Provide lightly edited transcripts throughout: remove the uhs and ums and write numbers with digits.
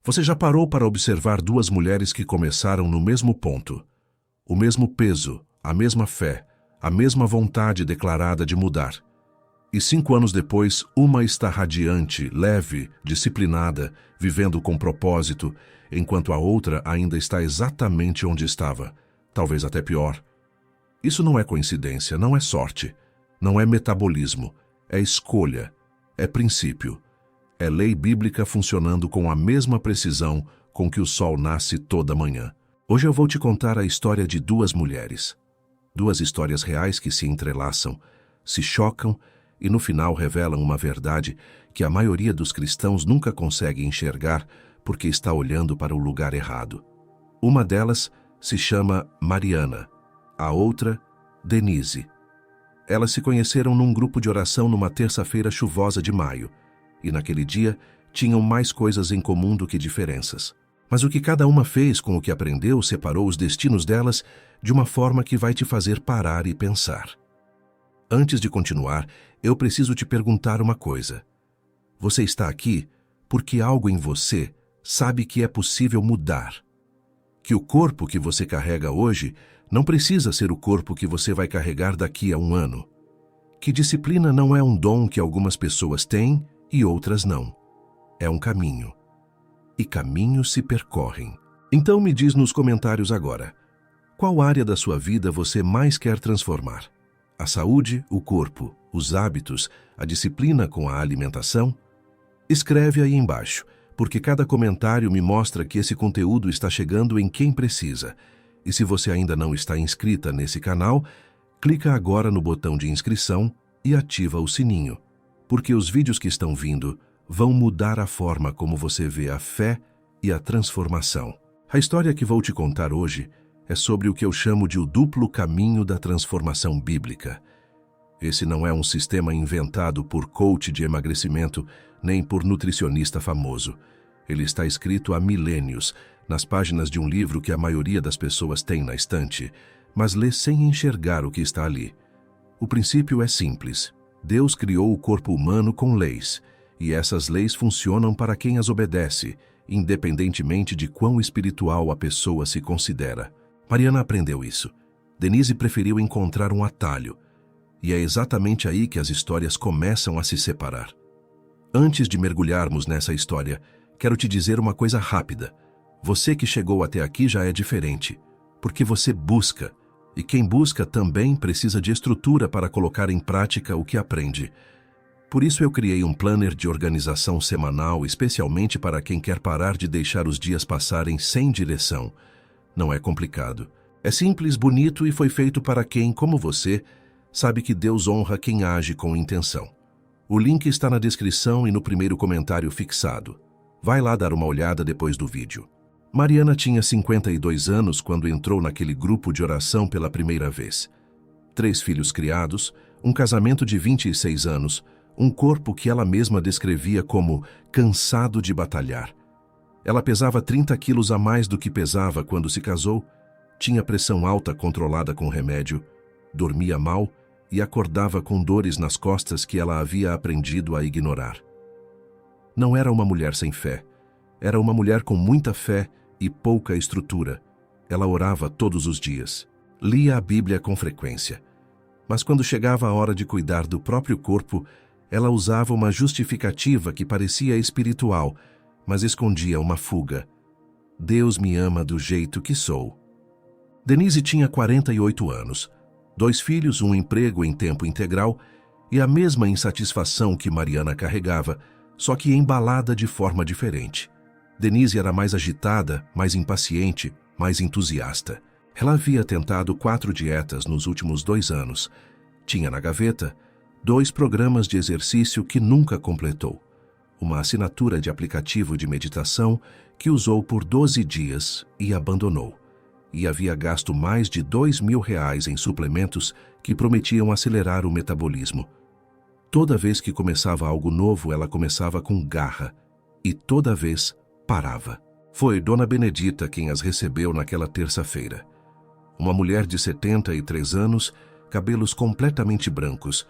Você já parou para observar duas mulheres que começaram no mesmo ponto? O mesmo peso, a mesma fé, a mesma vontade declarada de mudar. E 5 anos depois, uma está radiante, leve, disciplinada, vivendo com propósito, enquanto a outra ainda está exatamente onde estava, talvez até pior. Isso não é coincidência, não é sorte, não é metabolismo, é escolha, é princípio. É lei bíblica funcionando com a mesma precisão com que o sol nasce toda manhã. Hoje eu vou te contar a história de duas mulheres. Duas histórias reais que se entrelaçam, se chocam e no final revelam uma verdade que a maioria dos cristãos nunca consegue enxergar porque está olhando para o lugar errado. Uma delas se chama Mariana, a outra, Denise. Elas se conheceram num grupo de oração numa terça-feira chuvosa de maio. E naquele dia, tinham mais coisas em comum do que diferenças. Mas o que cada uma fez com o que aprendeu separou os destinos delas de uma forma que vai te fazer parar e pensar. Antes de continuar, eu preciso te perguntar uma coisa. Você está aqui porque algo em você sabe que é possível mudar. Que o corpo que você carrega hoje não precisa ser o corpo que você vai carregar daqui a 1 ano. Que disciplina não é um dom que algumas pessoas têm e outras não. É um caminho. E caminhos se percorrem. Então me diz nos comentários agora, qual área da sua vida você mais quer transformar? A saúde, o corpo, os hábitos, a disciplina com a alimentação? Escreve aí embaixo, porque cada comentário me mostra que esse conteúdo está chegando em quem precisa. E se você ainda não está inscrita nesse canal, clica agora no botão de inscrição e ativa o sininho. Porque os vídeos que estão vindo vão mudar a forma como você vê a fé e a transformação. A história que vou te contar hoje é sobre o que eu chamo de o duplo caminho da transformação bíblica. Esse não é um sistema inventado por coach de emagrecimento nem por nutricionista famoso. Ele está escrito há milênios, nas páginas de um livro que a maioria das pessoas tem na estante, mas lê sem enxergar o que está ali. O princípio é simples. Deus criou o corpo humano com leis, e essas leis funcionam para quem as obedece, independentemente de quão espiritual a pessoa se considera. Mariana aprendeu isso. Denise preferiu encontrar um atalho, e é exatamente aí que as histórias começam a se separar. Antes de mergulharmos nessa história, quero te dizer uma coisa rápida. Você que chegou até aqui já é diferente, porque você busca. E quem busca também precisa de estrutura para colocar em prática o que aprende. Por isso eu criei um planner de organização semanal especialmente para quem quer parar de deixar os dias passarem sem direção. Não é complicado. É simples, bonito e foi feito para quem, como você, sabe que Deus honra quem age com intenção. O link está na descrição e no primeiro comentário fixado. Vai lá dar uma olhada depois do vídeo. Mariana tinha 52 anos quando entrou naquele grupo de oração pela primeira vez. 3 filhos criados, um casamento de 26 anos, um corpo que ela mesma descrevia como cansado de batalhar. Ela pesava 30 quilos a mais do que pesava quando se casou, tinha pressão alta controlada com remédio, dormia mal e acordava com dores nas costas que ela havia aprendido a ignorar. Não era uma mulher sem fé, era uma mulher com muita fé e pouca estrutura. Ela orava todos os dias. Lia a Bíblia com frequência. Mas quando chegava a hora de cuidar do próprio corpo, ela usava uma justificativa que parecia espiritual, mas escondia uma fuga. Deus me ama do jeito que sou. Denise tinha 48 anos, 2 filhos, um emprego em tempo integral e a mesma insatisfação que Mariana carregava, só que embalada de forma diferente. Denise era mais agitada, mais impaciente, mais entusiasta. Ela havia tentado 4 dietas nos últimos 2 anos. Tinha na gaveta 2 programas de exercício que nunca completou. Uma assinatura de aplicativo de meditação que usou por 12 dias e abandonou. E havia gasto mais de R$2.000 em suplementos que prometiam acelerar o metabolismo. Toda vez que começava algo novo, ela começava com garra. E toda vez parava. Foi Dona Benedita quem as recebeu naquela terça-feira. Uma mulher de 73 anos, cabelos completamente brancos,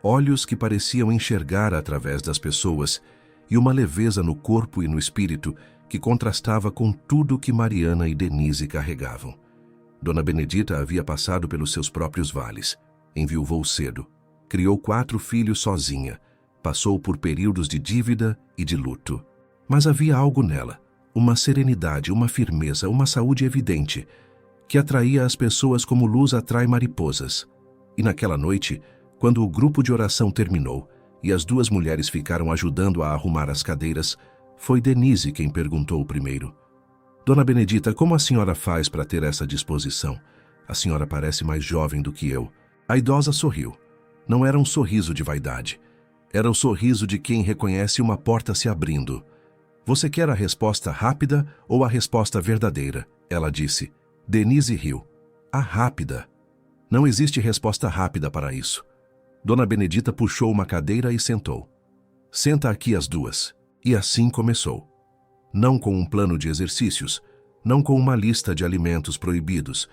olhos que pareciam enxergar através das pessoas e uma leveza no corpo e no espírito que contrastava com tudo que Mariana e Denise carregavam. Dona Benedita havia passado pelos seus próprios vales, enviuvou cedo, criou 4 filhos sozinha, passou por períodos de dívida e de luto. Mas havia algo nela, uma serenidade, uma firmeza, uma saúde evidente, que atraía as pessoas como luz atrai mariposas. E naquela noite, quando o grupo de oração terminou e as 2 mulheres ficaram ajudando a arrumar as cadeiras, foi Denise quem perguntou primeiro. Dona Benedita, como a senhora faz para ter essa disposição? A senhora parece mais jovem do que eu. A idosa sorriu. Não era um sorriso de vaidade. Era o sorriso de quem reconhece uma porta se abrindo. Você quer a resposta rápida ou a resposta verdadeira? Ela disse. Denise riu. A rápida. Não existe resposta rápida para isso. Dona Benedita puxou uma cadeira e sentou. Senta aqui as 2. E assim começou. Não com um plano de exercícios, não com uma lista de alimentos proibidos,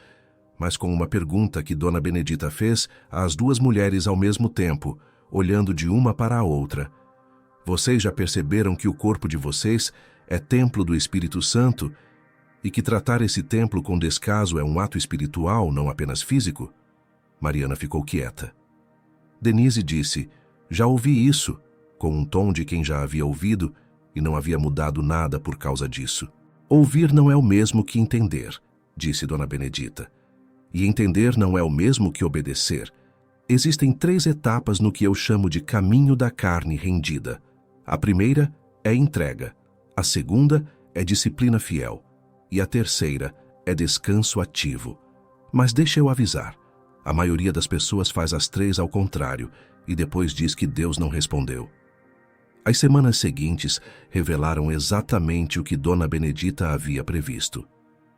mas com uma pergunta que Dona Benedita fez às 2 mulheres ao mesmo tempo, olhando de uma para a outra. Vocês já perceberam que o corpo de vocês é templo do Espírito Santo e que tratar esse templo com descaso é um ato espiritual, não apenas físico? Mariana ficou quieta. Denise disse, já ouvi isso, com um tom de quem já havia ouvido e não havia mudado nada por causa disso. Ouvir não é o mesmo que entender, disse Dona Benedita. E entender não é o mesmo que obedecer. Existem 3 etapas no que eu chamo de caminho da carne rendida. A primeira é entrega, a segunda é disciplina fiel e a terceira é descanso ativo. Mas deixa eu avisar, a maioria das pessoas faz as 3 ao contrário e depois diz que Deus não respondeu. As semanas seguintes revelaram exatamente o que Dona Benedita havia previsto,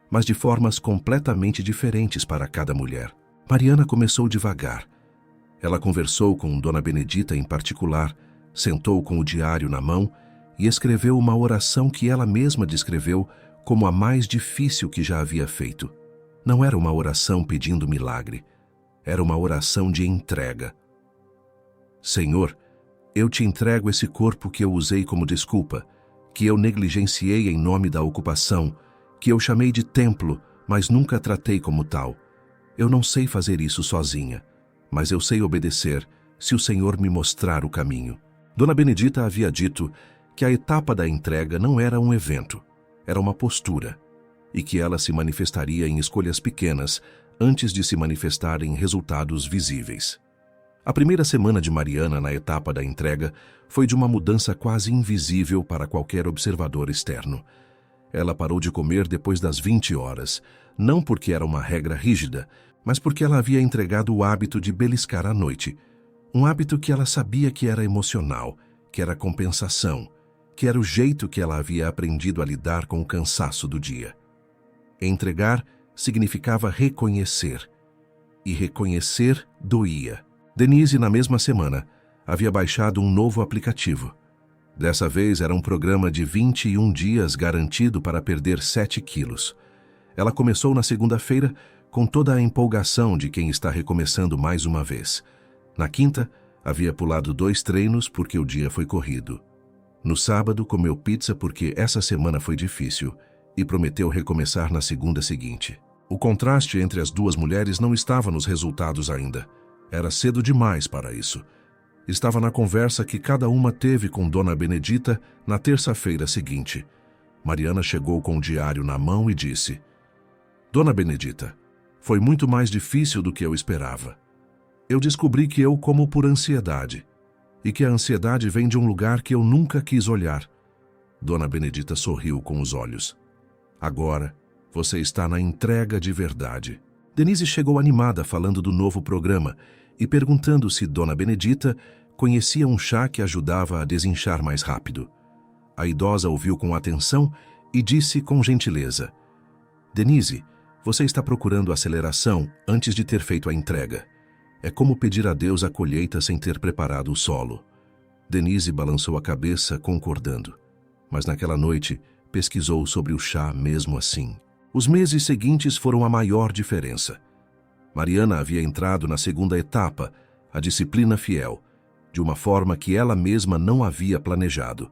mas de formas completamente diferentes para cada mulher. Mariana começou devagar. Ela conversou com Dona Benedita em particular, sentou com o diário na mão e escreveu uma oração que ela mesma descreveu como a mais difícil que já havia feito. Não era uma oração pedindo milagre, era uma oração de entrega. Senhor, eu te entrego esse corpo que eu usei como desculpa, que eu negligenciei em nome da ocupação, que eu chamei de templo, mas nunca tratei como tal. Eu não sei fazer isso sozinha, mas eu sei obedecer se o Senhor me mostrar o caminho. Dona Benedita havia dito que a etapa da entrega não era um evento, era uma postura, e que ela se manifestaria em escolhas pequenas antes de se manifestar em resultados visíveis. A primeira semana de Mariana na etapa da entrega foi de uma mudança quase invisível para qualquer observador externo. Ela parou de comer depois das 20 horas, não porque era uma regra rígida, mas porque ela havia entregado o hábito de beliscar à noite. Um hábito que ela sabia que era emocional, que era compensação, que era o jeito que ela havia aprendido a lidar com o cansaço do dia. Entregar significava reconhecer, e reconhecer doía. Denise, na mesma semana, havia baixado um novo aplicativo. Dessa vez era um programa de 21 dias garantido para perder 7 quilos. Ela começou na segunda-feira com toda a empolgação de quem está recomeçando mais uma vez. Na quinta, havia pulado 2 treinos porque o dia foi corrido. No sábado, comeu pizza porque essa semana foi difícil e prometeu recomeçar na segunda seguinte. O contraste entre as 2 mulheres não estava nos resultados ainda. Era cedo demais para isso. Estava na conversa que cada uma teve com Dona Benedita na terça-feira seguinte. Mariana chegou com o diário na mão e disse: Dona Benedita, foi muito mais difícil do que eu esperava. Eu descobri que eu como por ansiedade, e que a ansiedade vem de um lugar que eu nunca quis olhar. Dona Benedita sorriu com os olhos. Agora, você está na entrega de verdade. Denise chegou animada falando do novo programa e perguntando se Dona Benedita conhecia um chá que ajudava a desinchar mais rápido. A idosa ouviu com atenção e disse com gentileza: Denise, você está procurando aceleração antes de ter feito a entrega. É como pedir a Deus a colheita sem ter preparado o solo. Denise balançou a cabeça, concordando. Mas naquela noite, pesquisou sobre o chá mesmo assim. Os meses seguintes foram a maior diferença. Mariana havia entrado na segunda etapa, a disciplina fiel, de uma forma que ela mesma não havia planejado.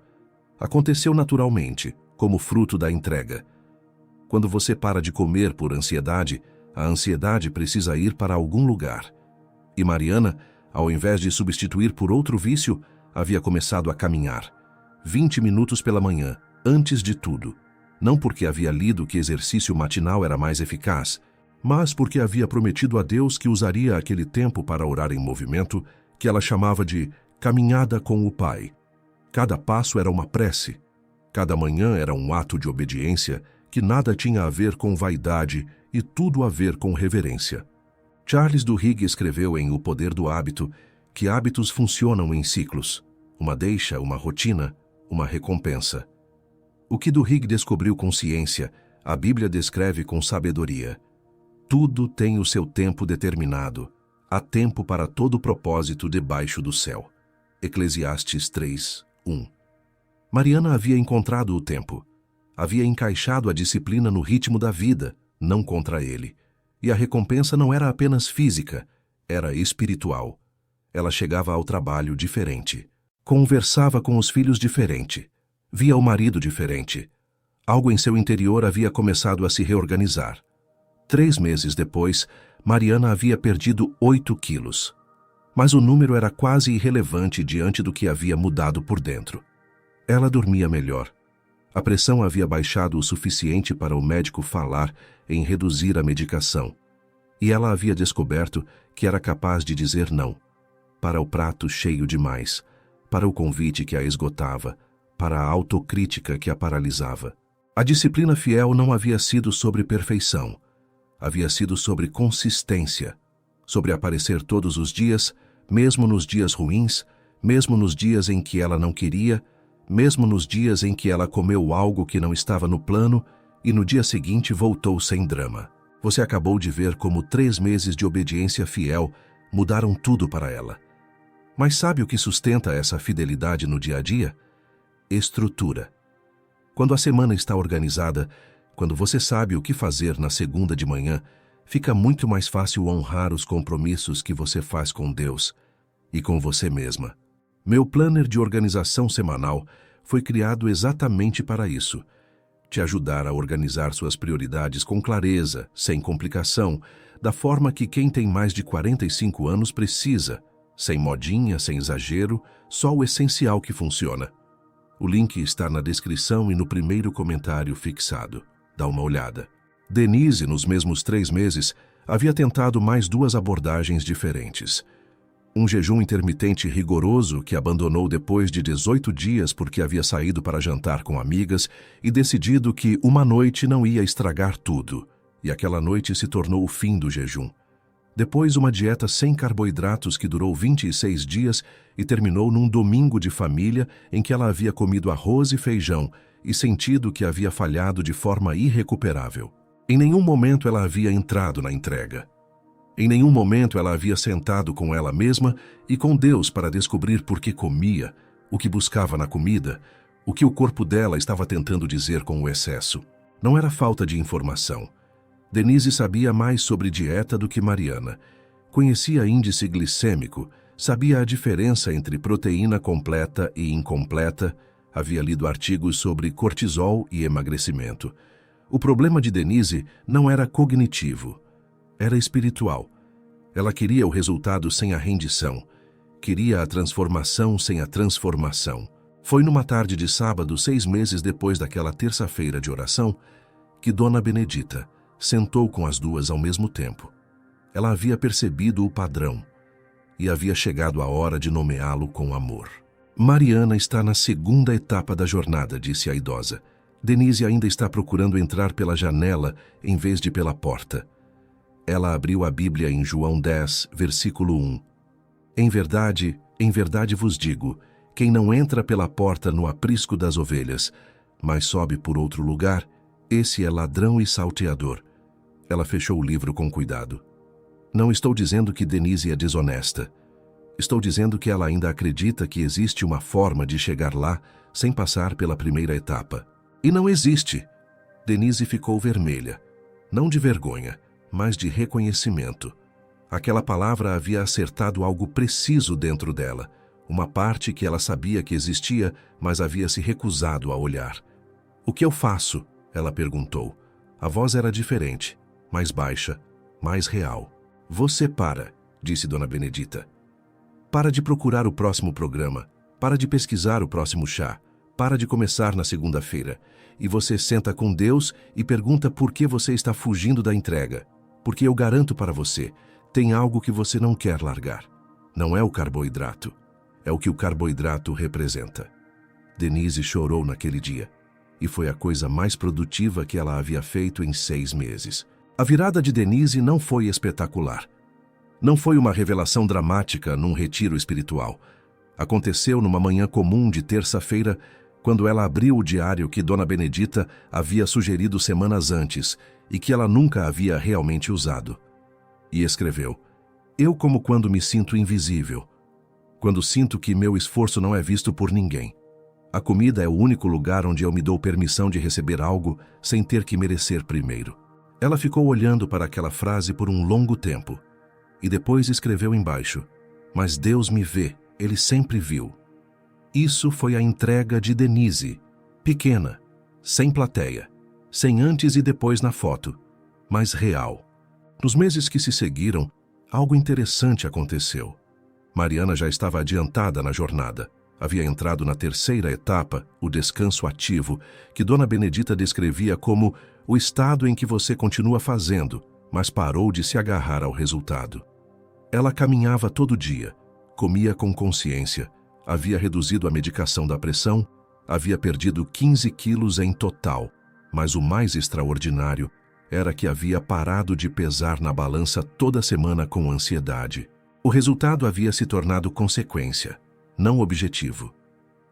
Aconteceu naturalmente, como fruto da entrega. Quando você para de comer por ansiedade, a ansiedade precisa ir para algum lugar. E Mariana, ao invés de substituir por outro vício, havia começado a caminhar. 20 minutos pela manhã, antes de tudo. Não porque havia lido que exercício matinal era mais eficaz, mas porque havia prometido a Deus que usaria aquele tempo para orar em movimento, que ela chamava de caminhada com o Pai. Cada passo era uma prece. Cada manhã era um ato de obediência que nada tinha a ver com vaidade e tudo a ver com reverência. Charles Duhigg escreveu em O Poder do Hábito que hábitos funcionam em ciclos. Uma deixa, uma rotina, uma recompensa. O que Duhigg descobriu com ciência, a Bíblia descreve com sabedoria. Tudo tem o seu tempo determinado. Há tempo para todo propósito debaixo do céu. Eclesiastes 3:1. Mariana havia encontrado o tempo. Havia encaixado a disciplina no ritmo da vida, não contra ele. E a recompensa não era apenas física, era espiritual. Ela chegava ao trabalho diferente. Conversava com os filhos diferente. Via o marido diferente. Algo em seu interior havia começado a se reorganizar. 3 meses depois, Mariana havia perdido 8 quilos. Mas o número era quase irrelevante diante do que havia mudado por dentro. Ela dormia melhor. A pressão havia baixado o suficiente para o médico falar em reduzir a medicação. E ela havia descoberto que era capaz de dizer não. Para o prato cheio demais, para o convite que a esgotava, para a autocrítica que a paralisava. A disciplina fiel não havia sido sobre perfeição. Havia sido sobre consistência, sobre aparecer todos os dias, mesmo nos dias ruins, mesmo nos dias em que ela não queria, mesmo nos dias em que ela comeu algo que não estava no plano e no dia seguinte voltou sem drama. Você acabou de ver como 3 meses de obediência fiel mudaram tudo para ela. Mas sabe o que sustenta essa fidelidade no dia a dia? Estrutura. Quando a semana está organizada, quando você sabe o que fazer na segunda de manhã, fica muito mais fácil honrar os compromissos que você faz com Deus e com você mesma. Meu planner de organização semanal foi criado exatamente para isso. Te ajudar a organizar suas prioridades com clareza, sem complicação, da forma que quem tem mais de 45 anos precisa, sem modinha, sem exagero, só o essencial que funciona. O link está na descrição e no primeiro comentário fixado. Dá uma olhada. Denise, nos mesmos 3 meses, havia tentado mais 2 abordagens diferentes. Um jejum intermitente rigoroso que abandonou depois de 18 dias porque havia saído para jantar com amigas e decidido que uma noite não ia estragar tudo, e aquela noite se tornou o fim do jejum. Depois, uma dieta sem carboidratos que durou 26 dias e terminou num domingo de família em que ela havia comido arroz e feijão e sentido que havia falhado de forma irrecuperável. Em nenhum momento ela havia entrado na entrega. Em nenhum momento ela havia sentado com ela mesma e com Deus para descobrir por que comia, o que buscava na comida, o que o corpo dela estava tentando dizer com o excesso. Não era falta de informação. Denise sabia mais sobre dieta do que Mariana. Conhecia índice glicêmico, sabia a diferença entre proteína completa e incompleta, havia lido artigos sobre cortisol e emagrecimento. O problema de Denise não era cognitivo, era espiritual. Ela queria o resultado sem a rendição, queria a transformação sem a transformação. Foi numa tarde de sábado, 6 meses depois daquela terça-feira de oração, que Dona Benedita sentou com as 2 ao mesmo tempo. Ela havia percebido o padrão e havia chegado a hora de nomeá-lo com amor. Mariana está na segunda etapa da jornada, disse a idosa. Denise ainda está procurando entrar pela janela em vez de pela porta. Ela abriu a Bíblia em João 10, versículo 1. Em verdade vos digo, quem não entra pela porta no aprisco das ovelhas, mas sobe por outro lugar, esse é ladrão e salteador. Ela fechou o livro com cuidado. Não estou dizendo que Denise é desonesta. Estou dizendo que ela ainda acredita que existe uma forma de chegar lá sem passar pela primeira etapa. E não existe. Denise ficou vermelha. Não de vergonha, mas de reconhecimento. Aquela palavra havia acertado algo preciso dentro dela, uma parte que ela sabia que existia, mas havia se recusado a olhar. "O que eu faço?" ela perguntou. A voz era diferente, mais baixa, mais real. "Você para", disse Dona Benedita. "Para de procurar o próximo programa, para de pesquisar o próximo chá, para de começar na segunda-feira. E você senta com Deus e pergunta por que você está fugindo da entrega. Porque eu garanto para você, tem algo que você não quer largar. Não é o carboidrato, é o que o carboidrato representa." Denise chorou naquele dia, e foi a coisa mais produtiva que ela havia feito em 6 meses. A virada de Denise não foi espetacular. Não foi uma revelação dramática num retiro espiritual. Aconteceu numa manhã comum de terça-feira, quando ela abriu o diário que Dona Benedita havia sugerido semanas antes e que ela nunca havia realmente usado. E escreveu: "Eu como quando me sinto invisível, quando sinto que meu esforço não é visto por ninguém. A comida é o único lugar onde eu me dou permissão de receber algo sem ter que merecer primeiro." Ela ficou olhando para aquela frase por um longo tempo e depois escreveu embaixo: "Mas Deus me vê, Ele sempre viu." Isso foi a entrega de Denise, pequena, sem plateia, sem antes e depois na foto, mas real. Nos meses que se seguiram, algo interessante aconteceu. Mariana já estava adiantada na jornada. Havia entrado na terceira etapa, o descanso ativo, que Dona Benedita descrevia como o estado em que você continua fazendo, mas parou de se agarrar ao resultado. Ela caminhava todo dia, comia com consciência, havia reduzido a medicação da pressão, havia perdido 15 quilos em total, mas o mais extraordinário era que havia parado de pesar na balança toda semana com ansiedade. O resultado havia se tornado consequência, não objetivo.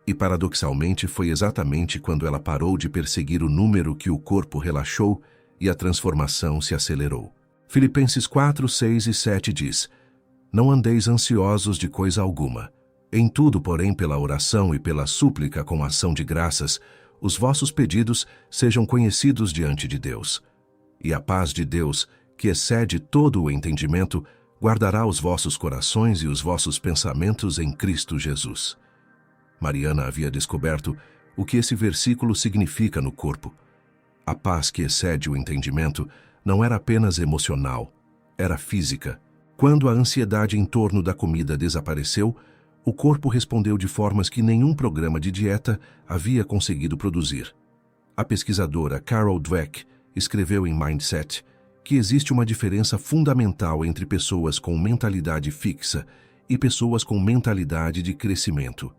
E paradoxalmente foi exatamente quando ela parou de perseguir o número que o corpo relaxou e a transformação se acelerou. Filipenses 4, 6 e 7 diz: "Não andeis ansiosos de coisa alguma. Em tudo, porém, pela oração e pela súplica com ação de graças, os vossos pedidos sejam conhecidos diante de Deus. E a paz de Deus, que excede todo o entendimento, guardará os vossos corações e os vossos pensamentos em Cristo Jesus." Mariana havia descoberto o que esse versículo significa no corpo. A paz que excede o entendimento não era apenas emocional, era física. Quando a ansiedade em torno da comida desapareceu, o corpo respondeu de formas que nenhum programa de dieta havia conseguido produzir. A pesquisadora Carol Dweck escreveu em Mindset que existe uma diferença fundamental entre pessoas com mentalidade fixa e pessoas com mentalidade de crescimento.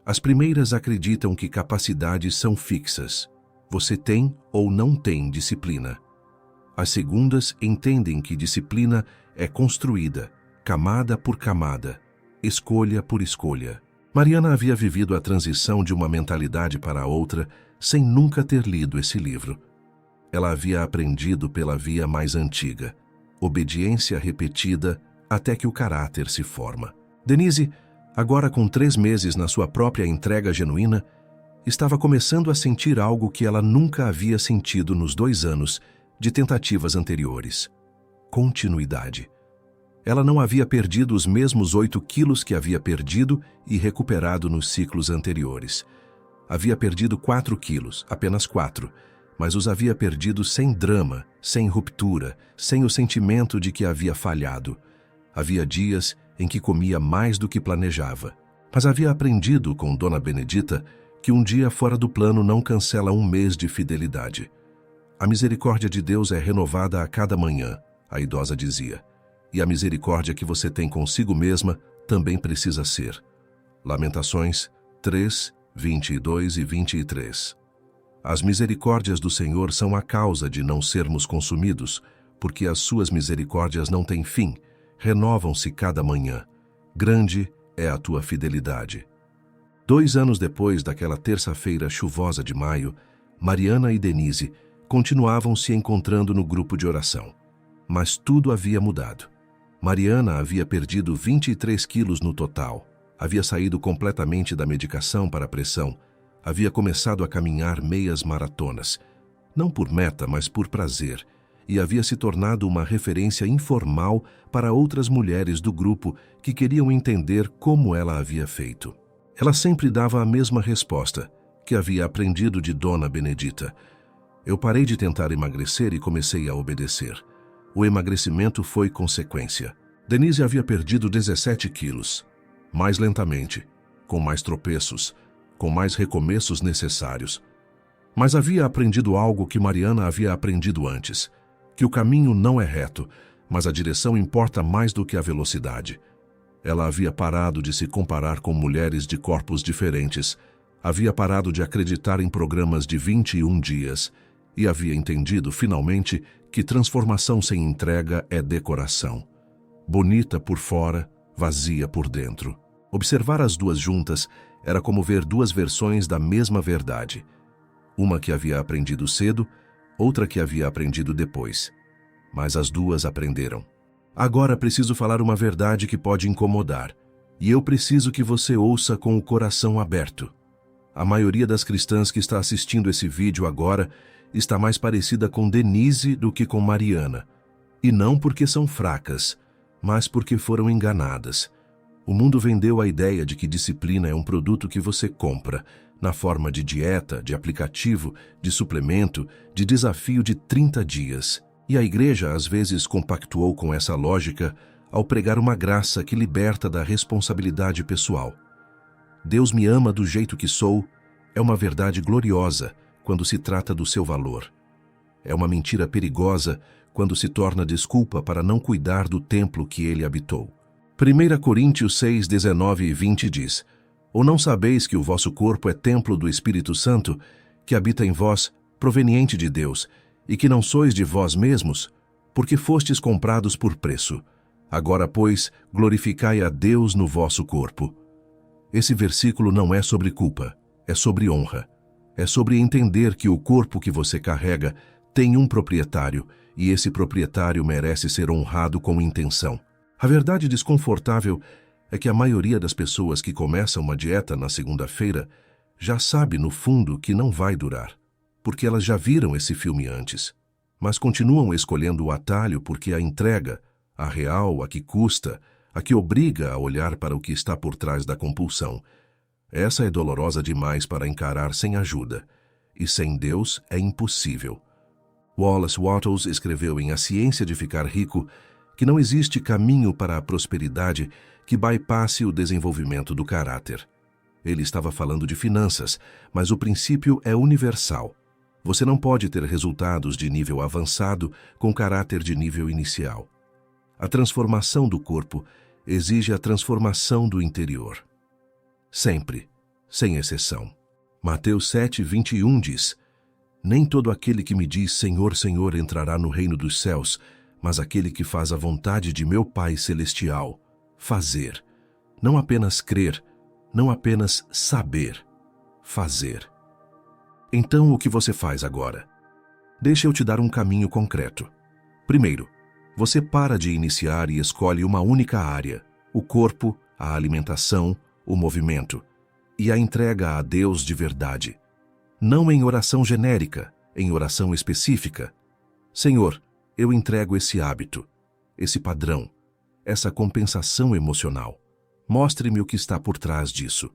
As primeiras acreditam que capacidades são fixas. Você tem ou não tem disciplina. As segundas entendem que disciplina é construída, camada por camada, escolha por escolha. Mariana havia vivido a transição de uma mentalidade para a outra sem nunca ter lido esse livro. Ela havia aprendido pela via mais antiga, obediência repetida até que o caráter se forma. Denise, agora com 3 meses na sua própria entrega genuína, estava começando a sentir algo que ela nunca havia sentido nos 2 anos de tentativas anteriores: continuidade. Ela não havia perdido os mesmos 8 quilos que havia perdido e recuperado nos ciclos anteriores. Havia perdido 4 quilos, apenas 4, mas os havia perdido sem drama, sem ruptura, sem o sentimento de que havia falhado. Havia dias em que comia mais do que planejava, mas havia aprendido com Dona Benedita que um dia fora do plano não cancela um mês de fidelidade. A misericórdia de Deus é renovada a cada manhã, a idosa dizia. E a misericórdia que você tem consigo mesma também precisa ser. Lamentações 3, 22 e 23. As misericórdias do Senhor são a causa de não sermos consumidos, porque as suas misericórdias não têm fim, renovam-se cada manhã. Grande é a tua fidelidade. 2 anos depois daquela terça-feira chuvosa de maio, Mariana e Denise continuavam se encontrando no grupo de oração. Mas tudo havia mudado. Mariana havia perdido 23 quilos no total, havia saído completamente da medicação para a pressão, havia começado a caminhar meias maratonas, não por meta, mas por prazer, e havia se tornado uma referência informal para outras mulheres do grupo que queriam entender como ela havia feito. Ela sempre dava a mesma resposta: que havia aprendido de Dona Benedita. Eu parei de tentar emagrecer e comecei a obedecer. O emagrecimento foi consequência. Denise havia perdido 17 quilos, mais lentamente, com mais tropeços, com mais recomeços necessários. Mas havia aprendido algo que Mariana havia aprendido antes, que o caminho não é reto, mas a direção importa mais do que a velocidade. Ela havia parado de se comparar com mulheres de corpos diferentes, havia parado de acreditar em programas de 21 dias e havia entendido, finalmente, que transformação sem entrega é decoração. Bonita por fora, vazia por dentro. Observar as duas juntas era como ver duas versões da mesma verdade. Uma que havia aprendido cedo, outra que havia aprendido depois. Mas as duas aprenderam. Agora preciso falar uma verdade que pode incomodar, e eu preciso que você ouça com o coração aberto. A maioria das cristãs que está assistindo esse vídeo agora está mais parecida com Denise do que com Mariana. E não porque são fracas, mas porque foram enganadas. O mundo vendeu a ideia de que disciplina é um produto que você compra, na forma de dieta, de aplicativo, de suplemento, de desafio de 30 dias. E a igreja às vezes compactuou com essa lógica ao pregar uma graça que liberta da responsabilidade pessoal. Deus me ama do jeito que sou é uma verdade gloriosa quando se trata do seu valor. É uma mentira perigosa quando se torna desculpa para não cuidar do templo que ele habitou. 1 Coríntios 6, 19 e 20 diz: Ou não sabeis que o vosso corpo é templo do Espírito Santo, que habita em vós, proveniente de Deus, e que não sois de vós mesmos, porque fostes comprados por preço. Agora, pois, glorificai a Deus no vosso corpo. Esse versículo não é sobre culpa, é sobre honra. É sobre entender que o corpo que você carrega tem um proprietário, e esse proprietário merece ser honrado com intenção. A verdade desconfortável é que a maioria das pessoas que começam uma dieta na segunda-feira já sabe no fundo que não vai durar, porque elas já viram esse filme antes, mas continuam escolhendo o atalho porque a entrega, a real, a que custa, a que obriga a olhar para o que está por trás da compulsão. Essa é dolorosa demais para encarar sem ajuda, e sem Deus é impossível. Wallace Wattles escreveu em A Ciência de Ficar Rico que não existe caminho para a prosperidade que bypasse o desenvolvimento do caráter. Ele estava falando de finanças, mas o princípio é universal. Você não pode ter resultados de nível avançado com caráter de nível inicial. A transformação do corpo exige a transformação do interior. Sempre, sem exceção. Mateus 7, 21 diz: Nem todo aquele que me diz Senhor, Senhor entrará no reino dos céus, mas aquele que faz a vontade de meu Pai Celestial. Fazer. Não apenas crer, não apenas saber. Fazer. Então, o que você faz agora? Deixa eu te dar um caminho concreto. Primeiro, você para de iniciar e escolhe uma única área: o corpo, a alimentação, o movimento, e a entrega a Deus de verdade. Não em oração genérica, em oração específica. Senhor, eu entrego esse hábito, esse padrão, essa compensação emocional. Mostre-me o que está por trás disso.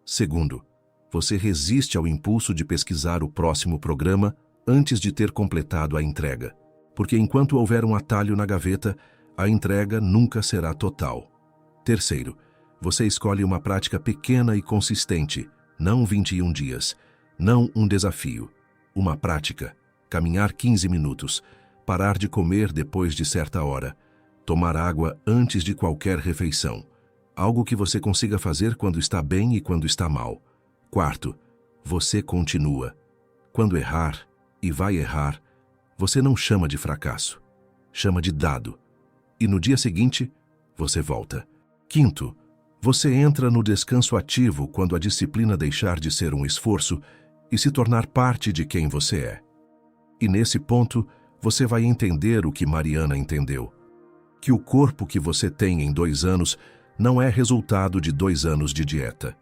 Segundo, você resiste ao impulso de pesquisar o próximo programa antes de ter completado a entrega, porque enquanto houver um atalho na gaveta, a entrega nunca será total. Terceiro, você escolhe uma prática pequena e consistente, não 21 dias, não um desafio. Uma prática, caminhar 15 minutos, parar de comer depois de certa hora, tomar água antes de qualquer refeição. Algo que você consiga fazer quando está bem e quando está mal. Quarto, você continua. Quando errar, e vai errar, você não chama de fracasso, chama de dado. E no dia seguinte, você volta. Quinto, você entra no descanso ativo quando a disciplina deixar de ser um esforço e se tornar parte de quem você é. E nesse ponto, você vai entender o que Mariana entendeu: que o corpo que você tem em 2 anos não é resultado de 2 anos de dieta.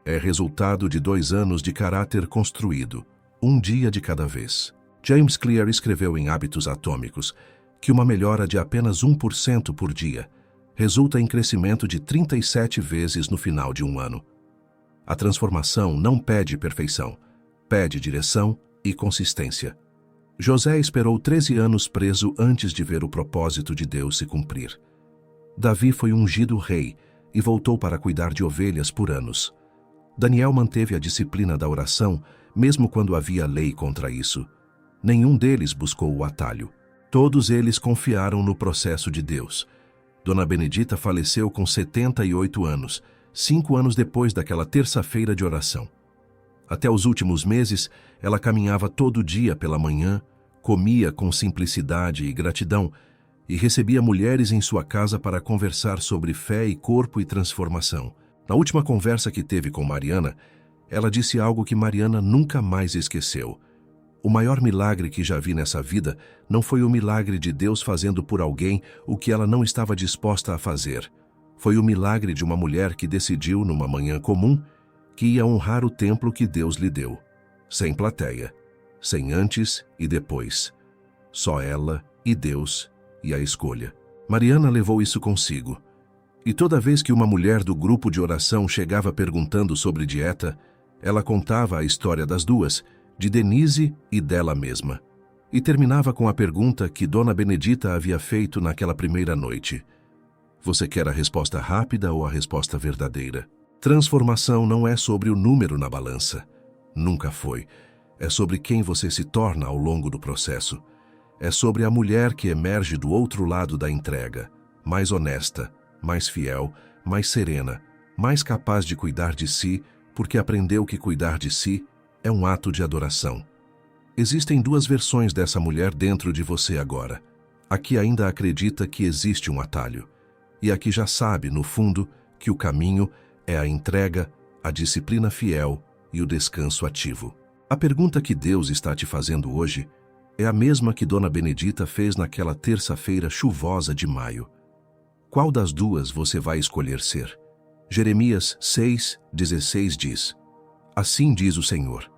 É resultado de 2 anos de caráter construído, um dia de cada vez. James Clear escreveu em Hábitos Atômicos que uma melhora de apenas 1% por dia resulta em crescimento de 37 vezes no final de um ano. A transformação não pede perfeição, pede direção e consistência. José esperou 13 anos preso antes de ver o propósito de Deus se cumprir. Davi foi ungido rei e voltou para cuidar de ovelhas por anos. Daniel manteve a disciplina da oração, mesmo quando havia lei contra isso. Nenhum deles buscou o atalho. Todos eles confiaram no processo de Deus. Dona Benedita faleceu com 78 anos, 5 anos depois daquela terça-feira de oração. Até os últimos meses, ela caminhava todo dia pela manhã, comia com simplicidade e gratidão e recebia mulheres em sua casa para conversar sobre fé e corpo e transformação. Na última conversa que teve com Mariana, ela disse algo que Mariana nunca mais esqueceu. O maior milagre que já vi nessa vida não foi o milagre de Deus fazendo por alguém o que ela não estava disposta a fazer. Foi o milagre de uma mulher que decidiu, numa manhã comum, que ia honrar o templo que Deus lhe deu. Sem plateia, sem antes e depois. Só ela e Deus e a escolha. Mariana levou isso consigo. E toda vez que uma mulher do grupo de oração chegava perguntando sobre dieta, ela contava a história das duas, de Denise e dela mesma. E terminava com a pergunta que Dona Benedita havia feito naquela primeira noite. Você quer a resposta rápida ou a resposta verdadeira? Transformação não é sobre o número na balança. Nunca foi. É sobre quem você se torna ao longo do processo. É sobre a mulher que emerge do outro lado da entrega, mais honesta, mais fiel, mais serena, mais capaz de cuidar de si, porque aprendeu que cuidar de si é um ato de adoração. Existem duas versões dessa mulher dentro de você agora. A que ainda acredita que existe um atalho, e a que já sabe, no fundo, que o caminho é a entrega, a disciplina fiel e o descanso ativo. A pergunta que Deus está te fazendo hoje é a mesma que Dona Benedita fez naquela terça-feira chuvosa de maio. Qual das duas você vai escolher ser? Jeremias 6:16 diz: Assim diz o Senhor,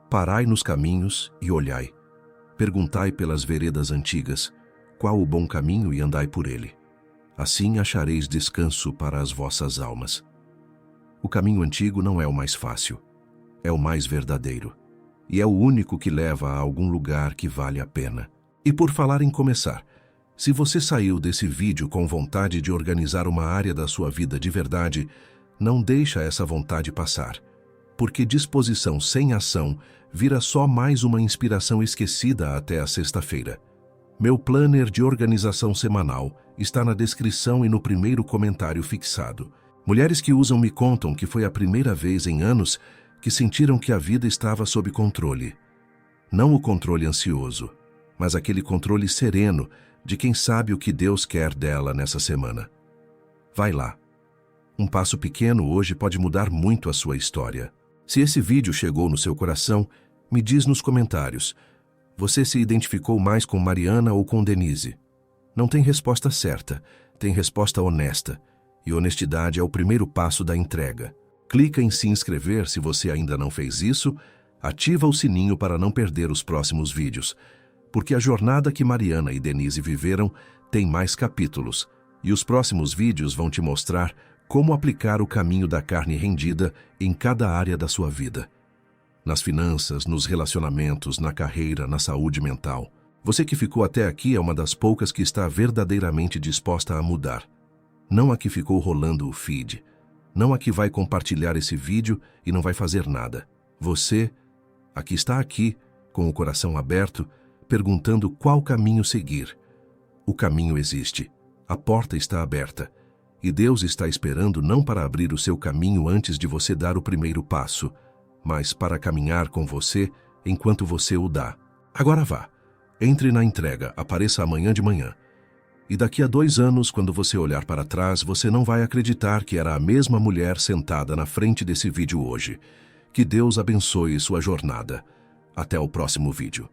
parai nos caminhos e olhai. Perguntai pelas veredas antigas, qual o bom caminho e andai por ele. Assim achareis descanso para as vossas almas. O caminho antigo não é o mais fácil, é o mais verdadeiro. E é o único que leva a algum lugar que vale a pena. E por falar em começar, se você saiu desse vídeo com vontade de organizar uma área da sua vida de verdade, não deixa essa vontade passar. Porque disposição sem ação vira só mais uma inspiração esquecida até a sexta-feira. Meu planner de organização semanal está na descrição e no primeiro comentário fixado. Mulheres que usam me contam que foi a primeira vez em anos que sentiram que a vida estava sob controle. Não o controle ansioso, mas aquele controle sereno de quem sabe o que Deus quer dela nessa semana. Vai lá. Um passo pequeno hoje pode mudar muito a sua história. Se esse vídeo chegou no seu coração, me diz nos comentários. Você se identificou mais com Mariana ou com Denise? Não tem resposta certa, tem resposta honesta. E honestidade é o primeiro passo da entrega. Clica em se inscrever se você ainda não fez isso, ativa o sininho para não perder os próximos vídeos, porque a jornada que Mariana e Denise viveram tem mais capítulos, e os próximos vídeos vão te mostrar como aplicar o caminho da carne rendida em cada área da sua vida. Nas finanças, nos relacionamentos, na carreira, na saúde mental. Você que ficou até aqui é uma das poucas que está verdadeiramente disposta a mudar. Não a que ficou rolando o feed. Não a que vai compartilhar esse vídeo e não vai fazer nada. Você, a que está aqui, com o coração aberto, perguntando qual caminho seguir. O caminho existe. A porta está aberta. E Deus está esperando não para abrir o seu caminho antes de você dar o primeiro passo, mas para caminhar com você enquanto você o dá. Agora vá. Entre na entrega, apareça amanhã de manhã. E daqui a 2 anos, quando você olhar para trás, você não vai acreditar que era a mesma mulher sentada na frente desse vídeo hoje. Que Deus abençoe sua jornada. Até o próximo vídeo.